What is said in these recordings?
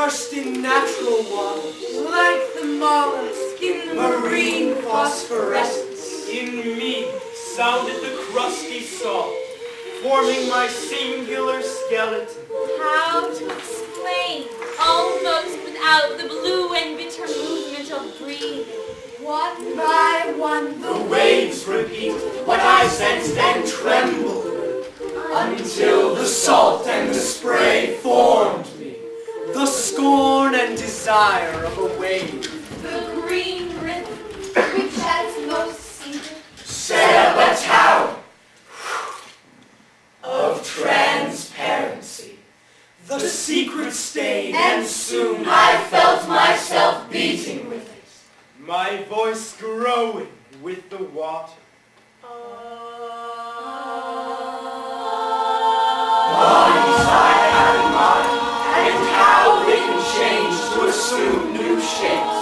immersed in natural waters, like the mollusk in marine phosphorescence. in me sounded the crusty salt, forming my singular skeleton. How to explain, almost without the blue and bitter movement of breathing. One by one The waves repeat what I sensed and trembled until the salt and the spray formed me, the scorn and desire of a wave. the green river, which at its most secret Set up a tower of transparency, the secret stain, and soon I felt myself beating with it, my voice growing with the water. Bodies I had in mind, and how they can change to assume new shapes.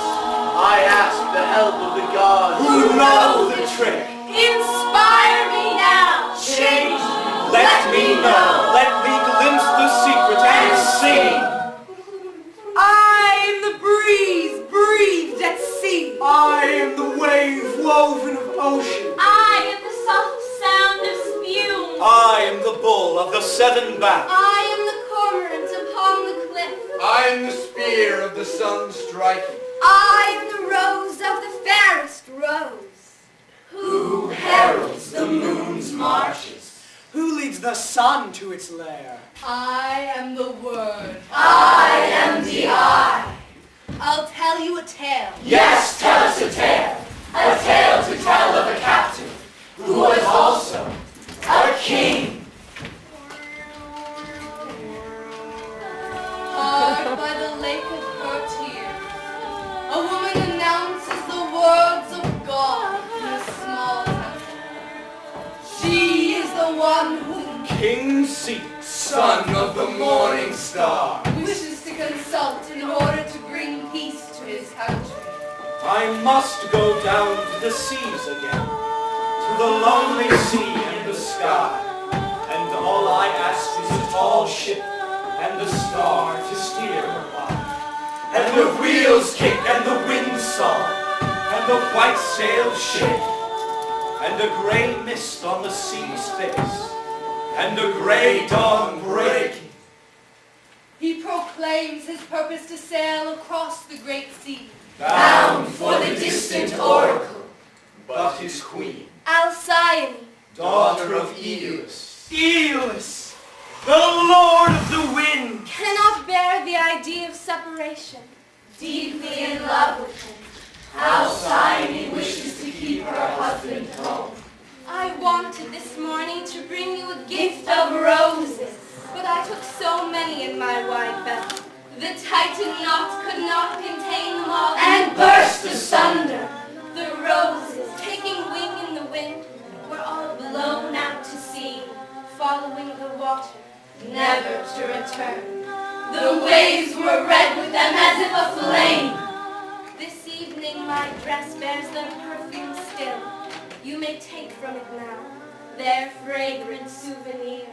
I asked the help of the gods who know the trick. Inspire me now! Change me, let me know, let me glimpse the secret and sing. I am the breeze breathed at sea. I am the wave woven of ocean. I am the soft sound of spume. I am the bull of the seven backs. I am the cormorant upon the cliff. I am the spear of the sun striking. I am the rose of the fairest rose. Who heralds the moon's marches? Who leads the sun to its lair? I am the word. I am the eye. I'll tell you a tale. Yes, tell us a tale to tell of a captain who was also a king. Hard by the lake of her tears, a woman announces the words of God in a small temple. She is the one who King Seat, son of the morning star. wishes to consult in order to bring peace to his country. I must go down to the seas again, to the lonely sea and the sky, and all I ask is a tall ship and a star to steer her by, and the wheels kick and the wind song, and the white sails shake, and a gray mist on the sea's face, and a gray dawn breaking. He proclaims his purpose to sail across the great sea. Bound for the distant oracle, but his queen, Alcyone, daughter of Aeolus. Aeolus, the lord of the wind. cannot bear the idea of separation. Deeply in love with him, Alcyone wishes to keep her husband home. I wanted this morning to bring you a gift of roses, but I took so many in my wide belt. The tightened knots could not contain them all And burst asunder. The roses, taking wing in the wind, were all blown out to sea, following the water, never to return. the waves were red with them as if aflame. This evening my dress bears them perfume still. You may take from it now, their fragrant souvenir.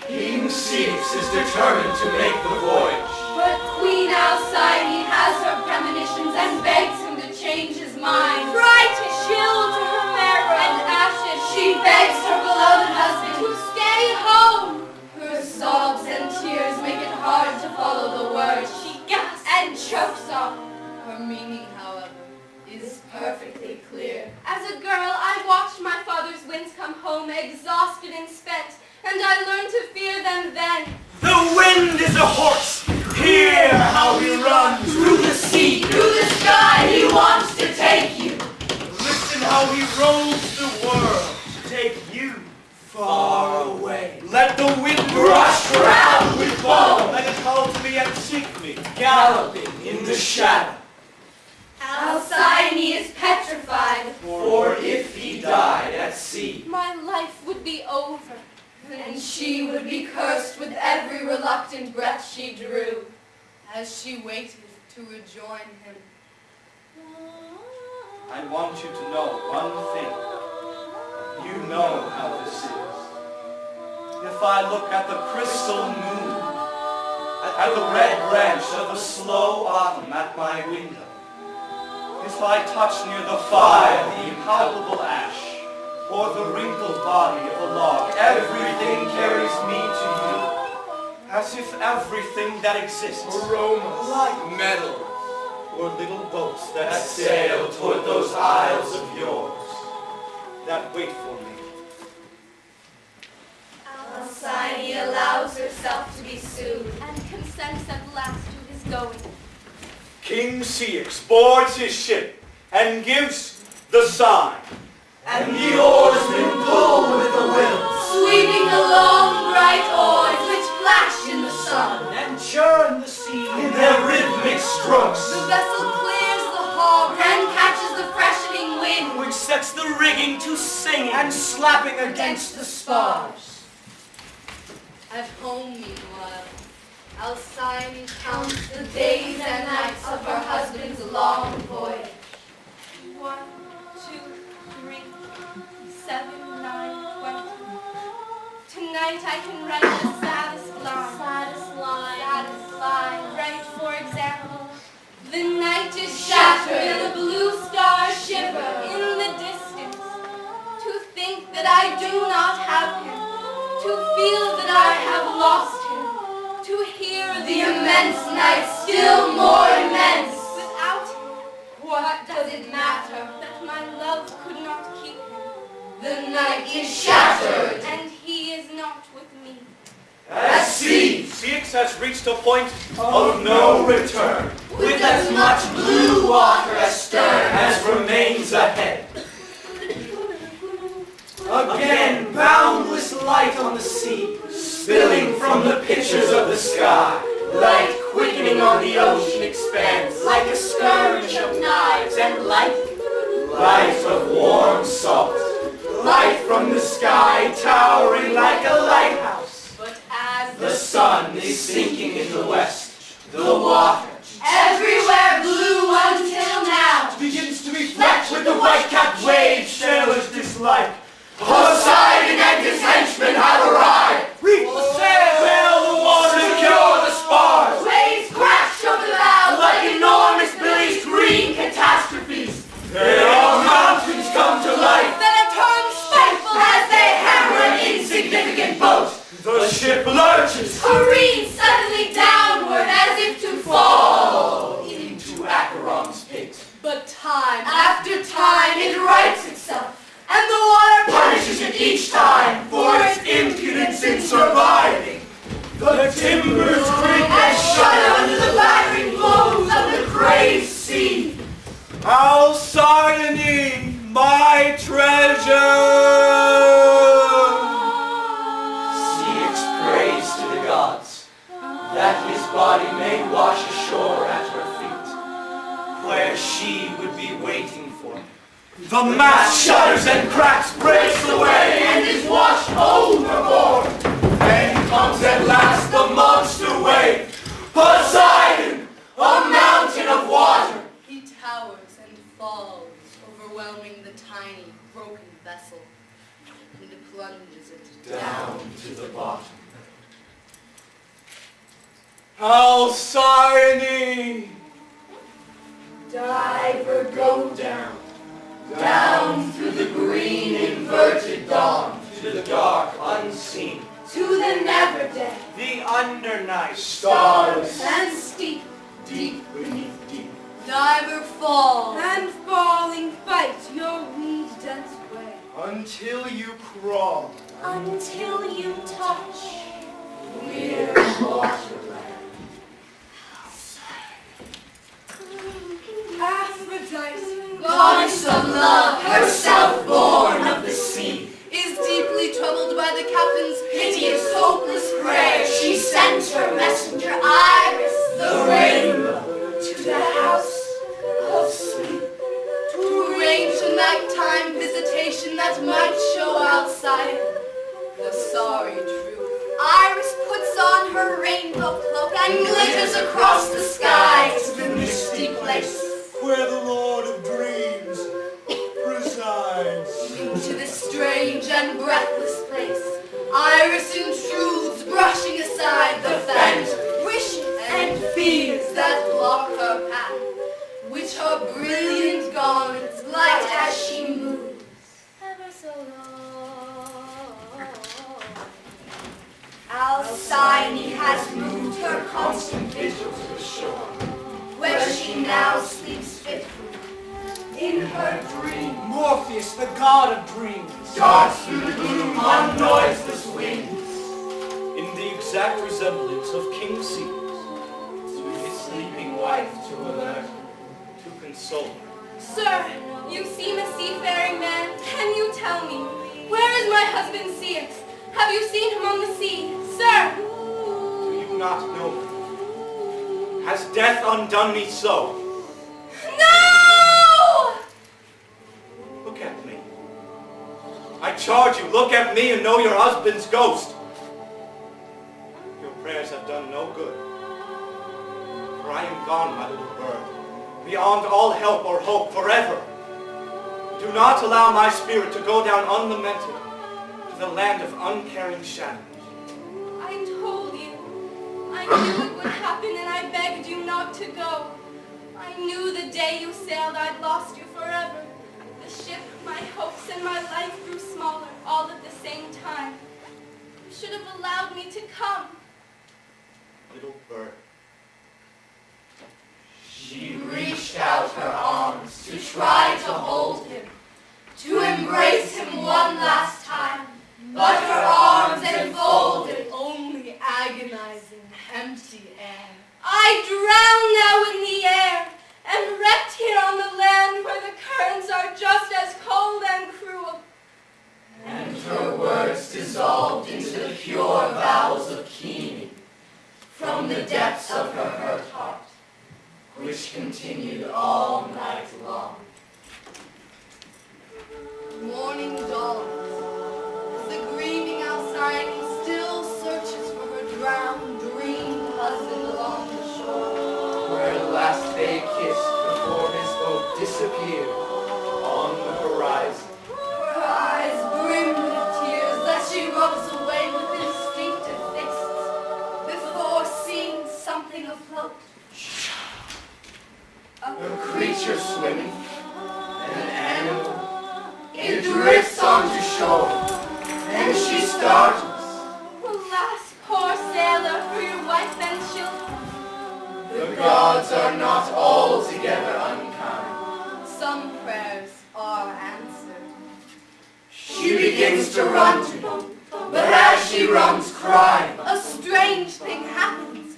King Cephas is determined to make the voyage. But Queen Alcyone has her premonitions and begs him to change his mind. Try to chill to her marrow and ashes. She begs her beloved husband To stay home. Her sobs and tears make it hard to follow the words she gasps And chokes off. Her meaning, however, is perfectly clear. As a girl, I watched my father's winds come home exhausted and spent, and I learned to fear them then. The wind is a horse. Hear how he runs through the sea, Through the sky he wants to take you. Listen how he rolls the world to take you far away. Let the wind rush round with foam. Let it call to me and seek me, galloping in the shadow. Alcyone is petrified, For if he died at sea, My life would be over. and she would be cursed with every reluctant breath she drew as she waited to rejoin him. I want you to know one thing. You know how this is. If I look at the crystal moon at the red branch of a slow autumn at my window. If I touch near the fire the impalpable ash, or the wrinkled body of a log, everything carries me to you, as if everything that exists, Aromas, like metals, or little boats that sail toward those isles of yours that wait for me. Alcyone allows herself to be soothed. And consents at last to his going. King Ceyx boards his ship and gives the sign, and the oarsmen pull with a will, Sweeping the long bright oars which flash in the sun. and churn the sea in their rhythmic strokes, The vessel clears the harbor and catches the freshening wind. which sets the rigging to singing and slapping against the spars. At home, meanwhile, Alcyone counts The days and nights of her husband's long voyage. 1, 2, 3, 7, 9, 20. Tonight I can write the saddest line. Saddest line. Saddest line. Write, for example, the night is shattered and the blue stars shiver in the distance. To think that I do not have him. To feel that I have lost him. To hear The immense night still more immense. without him. What does it matter? That my love could not keep him. The night is shattered. And he is not with me. At sea, Ceyx has reached a point of no return, With as much blue water astern as remains ahead. Again, boundless light on the sea, spilling from the pictures of the sky. Light quickening on the ocean expanse, like a skirmish of knives, and light of warm salt. Light from the sky, towering like a lighthouse. But as The sun is sinking in the west. The water everywhere blue until now. begins to be flecked with the white-capped waves sailors dislike. Poseidon and his henchmen have arrived. Reef the sail, sail the water, secure the spars. Waves crash over the bows like enormous Billy's green catastrophes. There all mountains come to life. That are turned spiteful as they hammer an insignificant boat. The ship lurches Careens suddenly downward as if to fall. into Acheron's pit. but time After time it rights itself, and the water punishes it each time For its impudence in surviving, the timbers creak and and shudder shudder under the battering blows of the crazed sea. Alcyone, my treasure! Ceyx prays to the gods that his body may wash ashore at her feet, where she would be waiting for him. The mast shudders and cracks, breaks away, and is washed overboard. Then comes at last the monster wave, Poseidon, a mountain of water. he towers and falls, overwhelming the tiny, broken vessel, and plunges it Down to the bottom. Alcyone! Diver, go down, down through the green inverted dawn, To the dark, unseen, to the never day, the undernight stars and steep, deep beneath deep. diver fall, and falling fight your weed dense way, Until you crawl. until you touch we're waterland. Aphrodite, Goddess of love, herself born of the sea, is deeply troubled by the captain's piteous, hopeless prayer. She sent her messenger Iris, the rainbow, to the house of sleep, to arrange a nighttime visitation that might show outside the sorry truth. Iris puts on her rainbow cloak and glitters across the sky to the misty place. Where the Lord of Dreams presides. Into this strange and breathless place, Iris intrudes, brushing aside the fence, wishing brilliant garments, light as she moves. ever so long. Alcyone has moved her constant vigil to the shore, where she now sleeps fitfully in her dream. Morpheus, the god of dreams, Darts through the gloom on noiseless wings. in the exact resemblance of King Ceres, To his sleeping wife to alert her. to console her. Sir, you seem a seafaring man. Can you tell me, where is my husband Ceres? Have you seen him on the sea? Sir! Do you not know me? Has death undone me so? No! Look at me. I charge you, look at me and know your husband's ghost. Your prayers have done no good. For I am gone, my little bird, beyond all help or hope forever. Do not allow my spirit to go down unlamented to the land of uncaring shadows. I told you. I knew it would happen and I begged you not to go. I knew the day you sailed I'd lost you forever. The ship, my hopes, and my life grew smaller, all at the same time. You should have allowed me to come. Little bird. She reached out her arms to try to hold him, to embrace him one last time, but her arms enfolded Only agonizing, empty air. I drown now in the air, and wrecked here on the land where the currents are just as cold and cruel. and her words dissolved into the pure vows of keening from the depths of her hurt heart, which continued all night long. Morning dawns, as the grieving Alcyone still searches for her drowned, dreamed husband along the shore. Where last they kissed before his boat disappeared on the horizon. Her eyes brimmed with tears that she rubs away with instinctive fists, before seeing something afloat. A creature swimming, an animal. It drifts onto shore, and she startles. Alas, poor sailor, for your wife and children. The gods are not altogether unkind. Some prayers are answered. She begins to run to him, but as she runs crying, A strange thing happens.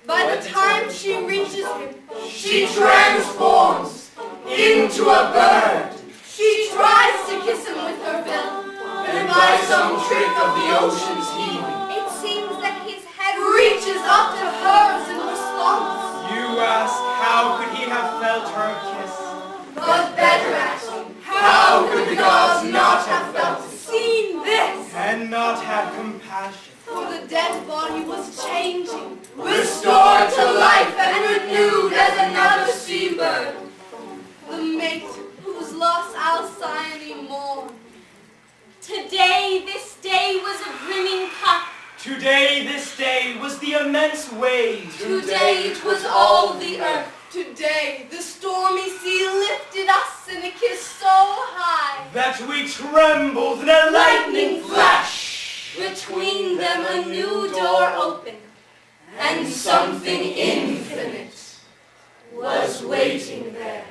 By the time she reaches him, she transforms into a bird. she tries to kiss him with her bill. And by some trick of the ocean's heaving, It seems that his head reaches up to hers in response. You ask, how could he have felt her kiss? But better asking, how could the gods not have felt it? Seen this, And not have compassion. for the dead body was changing, restored to life and renewed as another seabird. the mate whose loss Alcyone mourned. Today, this day was a brimming cup. Today, this day, was the immense wave. Today it was all the earth. Today, the stormy sea lifted us in a kiss so high. That we trembled in a Lightning flash, Between them a new door opened. and something infinite was waiting there.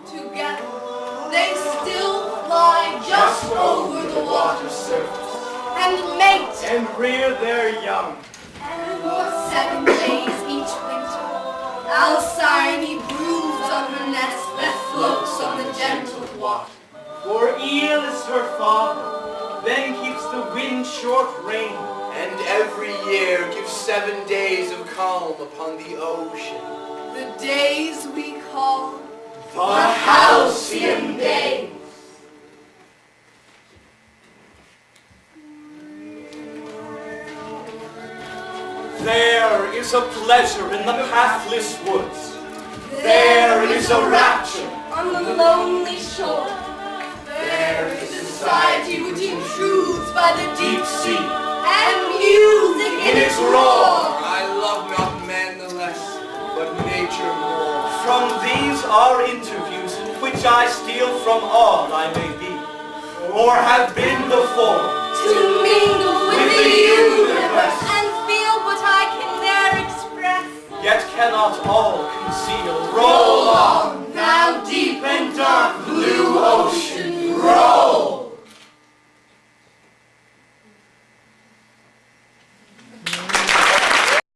Together, they still fly Just over the water surface, and mate. and rear their young. And for 7 days each winter, Alcyone broods on her nest that floats on the gentle water. For eel is her father, then keeps the wind short rein. and every year gives 7 days of calm upon the ocean. The days we call the halcyon days. There is a pleasure in the pathless woods. There is a rapture on the lonely shore. There is a society which intrudes by the deep sea. and music In its roar. I love not man the less, but nature more. From these are interviews in which I steal from all I may be, or have been before, To mingle with the universe, and feel what I can ne'er express. yet cannot all conceal. Roll on, thou deep and dark blue ocean, roll!